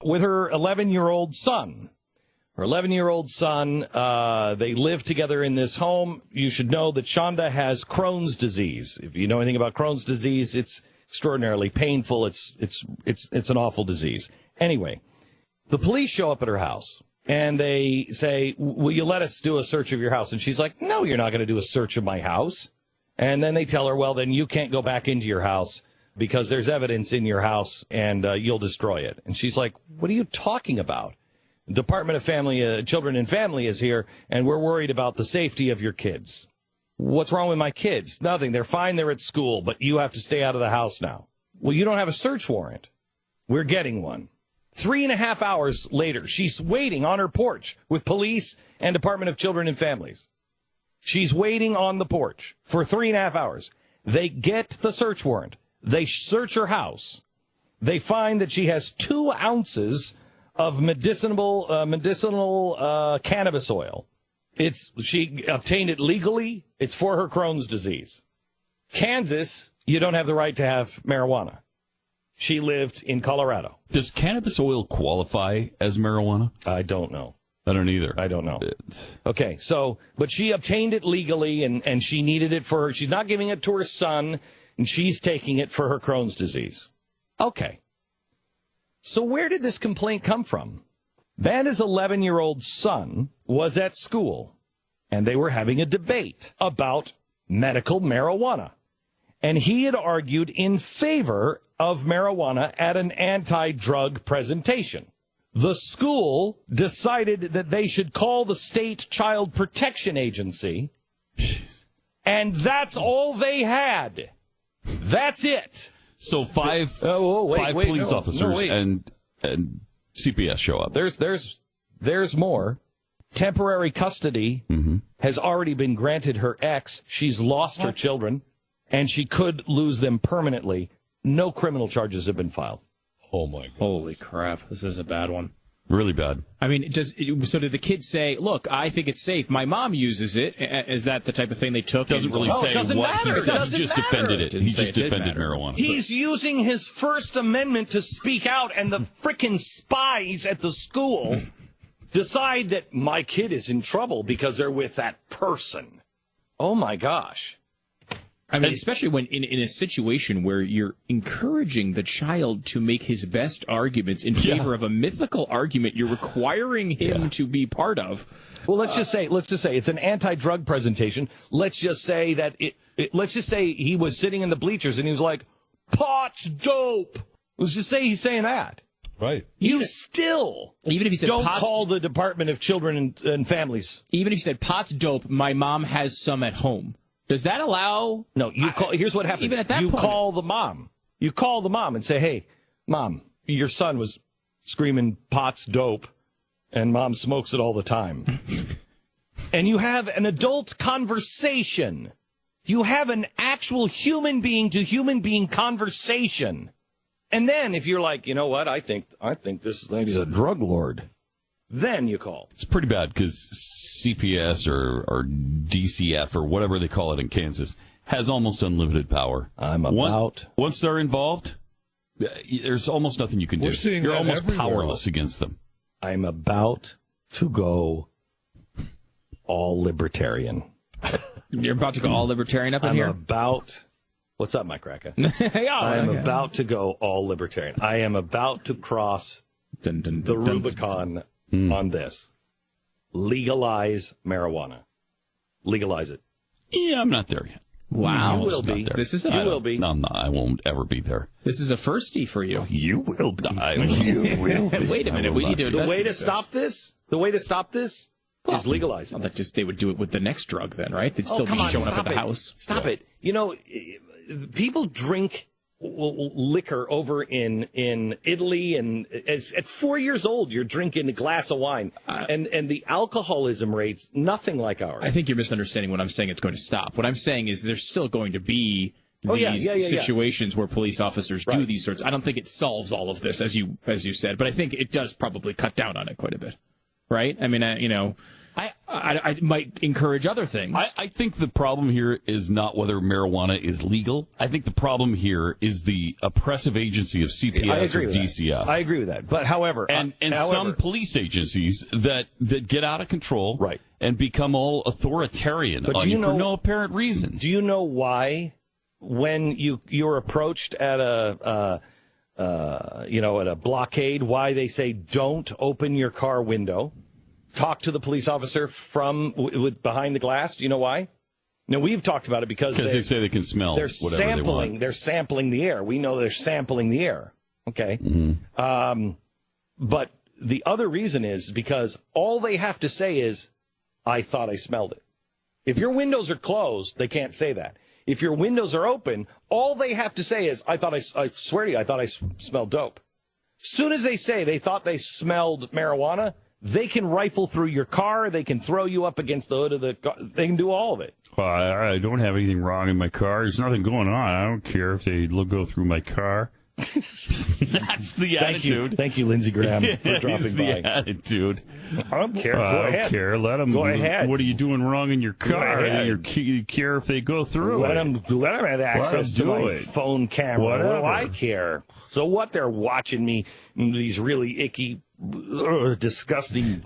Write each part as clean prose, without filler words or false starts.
with her 11-year-old son. Her 11-year-old son, they live together in this home. You should know that Shonda has Crohn's disease. If you know anything about Crohn's disease, it's extraordinarily painful. It's an awful disease. Anyway, the police show up at her house, and they say, will you let us do a search of your house? And she's like, no, you're not going to do a search of my house. And then they tell her, well, then you can't go back into your house because there's evidence in your house, and you'll destroy it. And she's like, what are you talking about? Department of Family, Children and Family is here, and we're worried about the safety of your kids. What's wrong with my kids? Nothing. They're fine. They're at school, but you have to stay out of the house now. Well, you don't have a search warrant. We're getting one. 3.5 hours later, she's waiting on her porch with police and Department of Children and Families. She's waiting on the porch for 3.5 hours. They get the search warrant. They search her house. They find that she has 2 ounces of medicinal cannabis oil. She obtained it legally. It's for her Crohn's disease. Kansas, you don't have the right to have marijuana. She lived in Colorado. Does cannabis oil qualify as marijuana? I don't know. I don't either. I don't know. Okay, but she obtained it legally, and she needed it for her. She's not giving it to her son, and she's taking it for her Crohn's disease. Okay. So where did this complaint come from? Banda's 11-year-old son was at school, and they were having a debate about medical marijuana. And he had argued in favor of marijuana at an anti-drug presentation. The school decided that they should call the state child protection agency, and that's all they had. That's it. So five police officers and CPS show up. There's more. Temporary custody has already been granted her ex. She's lost her children, and she could lose them permanently. No criminal charges have been filed. Oh, my God. Holy crap. This is a bad one. Really bad. I mean, so did the kids say, look, I think it's safe. My mom uses it. Is that the type of thing they took? Doesn't really say what he says. He just defended it. He just defended matter. marijuana. He's using his First Amendment to speak out, and the frickin' spies at the school decide that my kid is in trouble because they're with that person. Oh, my gosh. I mean, especially when in a situation where you're encouraging the child to make his best arguments in favor of a mythical argument you're requiring him to be part of. Well, let's just say it's an anti-drug presentation. Let's just say that let's just say he was sitting in the bleachers and he was like, pot's dope. Let's just say he's saying that. Right. Even if he said don't call the Department of Children and Families. Even if he said pot's dope, my mom has some at home. Does that allow? No, you call. Here's what happens. Even at that you point. call the mom. You call the mom and say, "Hey, mom, your son was screaming pot's dope, and mom smokes it all the time." And you have an adult conversation. You have an actual human being to human being conversation. And then if you're like, you know what, I think this lady's a drug lord. Then you call. It's pretty bad because CPS or DCF or whatever they call it in Kansas has almost unlimited power. Once they're involved, there's almost nothing you can do. You're almost powerless against them. I'm about to go all libertarian. You're about to go all libertarian up in here? What's up, Mike Racka? I'm about to go all libertarian. I am about to cross the Rubicon on this. Legalize marijuana. Legalize it. Yeah, I'm not there yet. Wow. You will be. You will be. No, I'm not. I won't ever be there. This is a firstie for you. You will be. You will be. Wait a minute. We need to The way to stop this is legalize it. That just they would do it with the next drug then, right? They'd still be showing up at the house. Stop it. You know, people drink liquor over in Italy, and at 4 years old, you're drinking a glass of wine, and the alcoholism rate's nothing like ours. I think you're misunderstanding what I'm saying. It's going to stop. What I'm saying is there's still going to be these situations where police officers do these sorts. I don't think it solves all of this, as you said, but I think it does probably cut down on it quite a bit. right? I mean, I might encourage other things. I think the problem here is not whether marijuana is legal. I think the problem here is the oppressive agency of CPS or DCF. I agree with that. But however, some police agencies that get out of control, right, and become all authoritarian on you for no apparent reason. Do you know why? When you're approached at at a blockade, why they say don't open your car window, talk to the police officer from behind the glass? Do you know why? Now, we've talked about it because they say they can smell. They're whatever sampling. They want. They're sampling the air. We know they're sampling the air. Okay. Mm-hmm. But the other reason is because all they have to say is, "I thought I smelled it." If your windows are closed, they can't say that. If your windows are open, all they have to say is, I swear to you, I thought I smelled dope. Soon as they say they thought they smelled marijuana, they can rifle through your car. They can throw you up against the hood of the car. They can do all of it. Well, I don't have anything wrong in my car. There's nothing going on. I don't care if they go through my car. That's the attitude. Thank you, Lindsey Graham, for dropping by. The attitude. I don't care. Go ahead. I don't care. Let them. Go ahead. What are you doing wrong in your car? You care if they go through let them have access to my phone camera. Whatever. What do I care? So what? They're watching me, these really icky, disgusting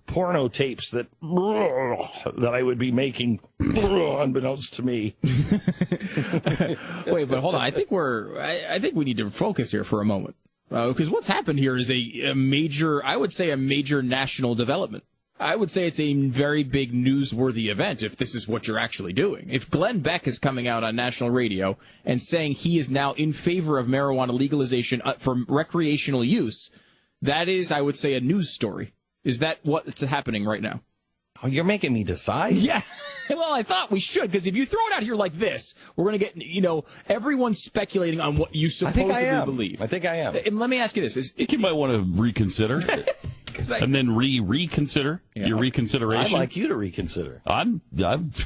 porno tapes that I would be making unbeknownst to me. Wait, but hold on. I think we need to focus here for a moment. Because what's happened here is a major national development. I would say it's a very big newsworthy event if this is what you're actually doing. If Glenn Beck is coming out on national radio and saying he is now in favor of marijuana legalization for recreational use, that is, I would say, a news story. Is that what's happening right now? Oh, you're making me decide? Yeah. Well, I thought we should, because if you throw it out here like this, we're going to get, everyone speculating on what you supposedly believe. I think I am. And let me ask you this. I think you might want to reconsider. And then reconsider your reconsideration. I'd like you to reconsider. I've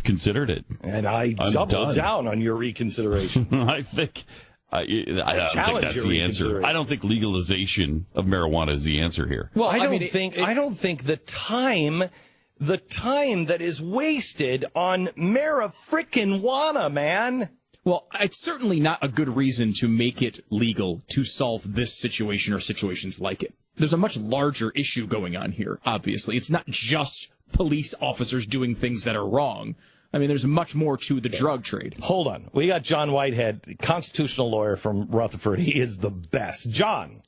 considered it. And I'm double down on your reconsideration. I think... I don't think that's the answer. I don't think legalization of marijuana is the answer here. Well, I don't think the time that is wasted on frickin' man. Well, it's certainly not a good reason to make it legal to solve this situation or situations like it. There's a much larger issue going on here, obviously. It's not just police officers doing things that are wrong. I mean, there's much more to the drug trade. Hold on. We got John Whitehead, constitutional lawyer from Rutherford. He is the best. John.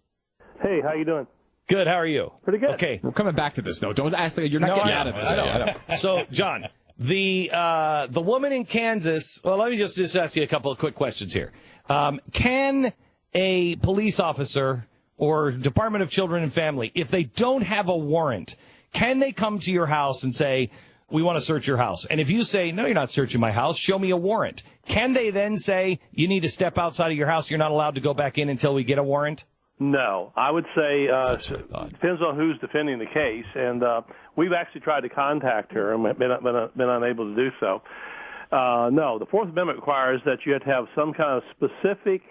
Hey, how you doing? Good. How are you? Pretty good. Okay. We're coming back to this, though. Don't ask. You're not getting out of this. I know. So, John, the woman in Kansas. Well, let me just ask you a couple of quick questions here. Can a police officer or Department of Children and Family, if they don't have a warrant, can they come to your house and say, we want to search your house? And if you say, no, you're not searching my house, show me a warrant, can they then say, you need to step outside of your house, you're not allowed to go back in until we get a warrant? No. I would say depends on who's defending the case. And we've actually tried to contact her and been unable to do so. No, the Fourth Amendment requires that you have to have some kind of specific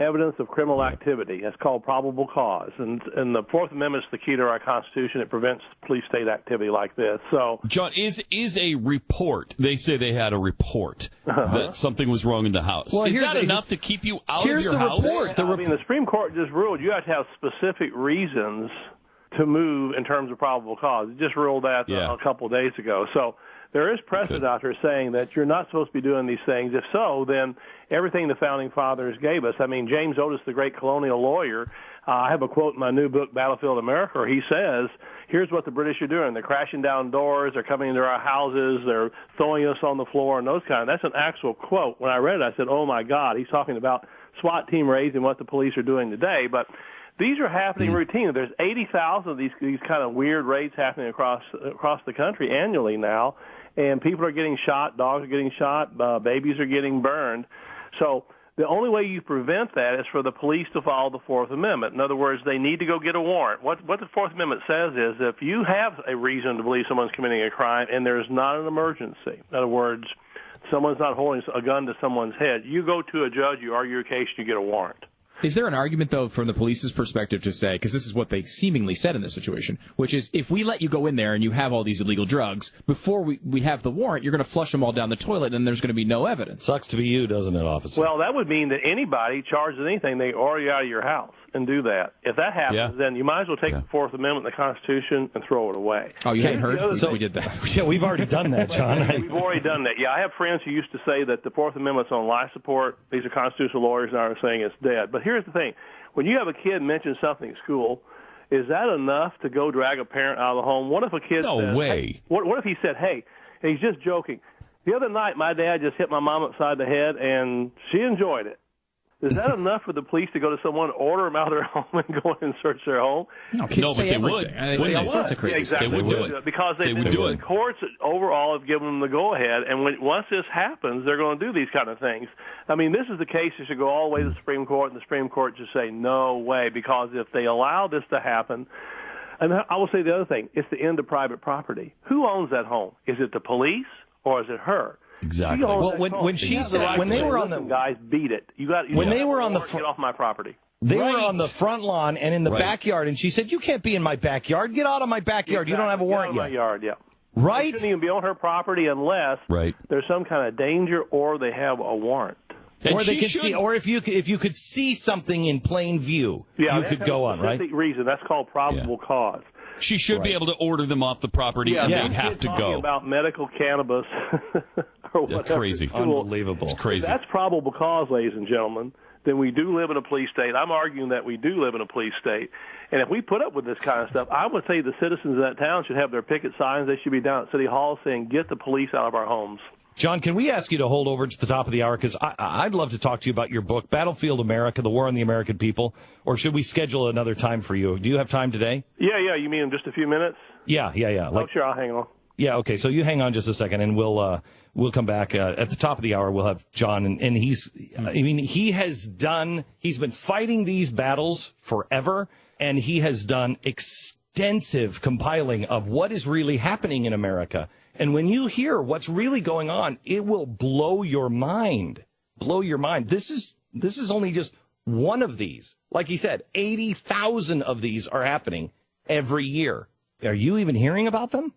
evidence of criminal activity. That's called probable cause. And the Fourth Amendment is the key to our Constitution. It prevents police-state activity like this. So, John, is a report, they say they had a report that something was wrong in the house. Well, is that enough to keep you out of your house? The Supreme Court just ruled you have to have specific reasons to move in terms of probable cause. It just ruled that a couple of days ago. So there is precedent out there saying that you're not supposed to be doing these things. If so, then everything the Founding Fathers gave us. I mean, James Otis, the great colonial lawyer, I have a quote in my new book, Battlefield America, where he says, here's what the British are doing. They're crashing down doors. They're coming into our houses. They're throwing us on the floor and those kind. That's an actual quote. When I read it, I said, oh, my God, he's talking about SWAT team raids and what the police are doing today. But these are happening routinely. There's 80,000 of these kind of weird raids happening across the country annually now. And people are getting shot, dogs are getting shot, babies are getting burned. So the only way you prevent that is for the police to follow the Fourth Amendment. In other words, they need to go get a warrant. What the Fourth Amendment says is if you have a reason to believe someone's committing a crime and there's not an emergency, in other words, someone's not holding a gun to someone's head, you go to a judge, you argue your case, you get a warrant. Is there an argument, though, from the police's perspective to say, because this is what they seemingly said in this situation, which is if we let you go in there and you have all these illegal drugs, before we have the warrant, you're going to flush them all down the toilet and there's going to be no evidence. Sucks to be you, doesn't it, officer? Well, that would mean that anybody charged with anything, they order you out of your house and do that. If that happens, then you might as well take the Fourth Amendment, the Constitution, and throw it away. Oh, you hadn't heard? So we did that. Yeah, we've already done that, John. We've already done that. Yeah, I have friends who used to say that the Fourth Amendment's on life support. These are constitutional lawyers now are saying it's dead. But here's the thing. When you have a kid mention something at school, is that enough to go drag a parent out of the home? What if a kid says, way. Hey, what if he said, hey, and he's just joking, the other night my dad just hit my mom upside the head and she enjoyed it. Is that enough for the police to go to someone, order them out of their home, and go in and search their home? No, but they would. They say all sorts of crazy stuff. They would do it. Because they would do it. The courts overall have given them the go-ahead, and once this happens, they're going to do these kind of things. I mean, this is the case that should go all the way to the Supreme Court, and the Supreme Court just say, no way, because if they allow this to happen, and I will say the other thing, it's the end of private property. Who owns that home? Is it the police or is it her? Exactly. Well, when she said, when they were on the guys, beat it. When they were on the get off my property. They were on the front lawn and in the backyard, and she said, "You can't be in my backyard. Get out of my backyard. You don't have a warrant yet." My yard, yeah. Right. They shouldn't even be on her property unless there's some kind of danger or they have a warrant. Or they could see, or if you could see something in plain view, you could go on, right? Reason that's called probable cause. She should be able to order them off the property, and they'd have to go. About medical cannabis or whatever. Crazy. Unbelievable. It's crazy. If that's probable cause, ladies and gentlemen, then we do live in a police state. I'm arguing that we do live in a police state. And if we put up with this kind of stuff, I would say the citizens of that town should have their picket signs. They should be down at City Hall saying, get the police out of our homes. John, can we ask you to hold over to the top of the hour? Because I'd love to talk to you about your book, Battlefield America, The War on the American People. Or should we schedule another time for you? Do you have time today? Yeah. You mean in just a few minutes? Yeah. Sure, I'll hang on. Yeah, okay. So you hang on just a second, and we'll come back at the top of the hour. We'll have John, and he's been fighting these battles forever, and he has done extensive compiling of what is really happening in America. And when you hear what's really going on, it will blow your mind. Blow your mind. This is only just one of these. Like he said, 80,000 of these are happening every year. Are you even hearing about them?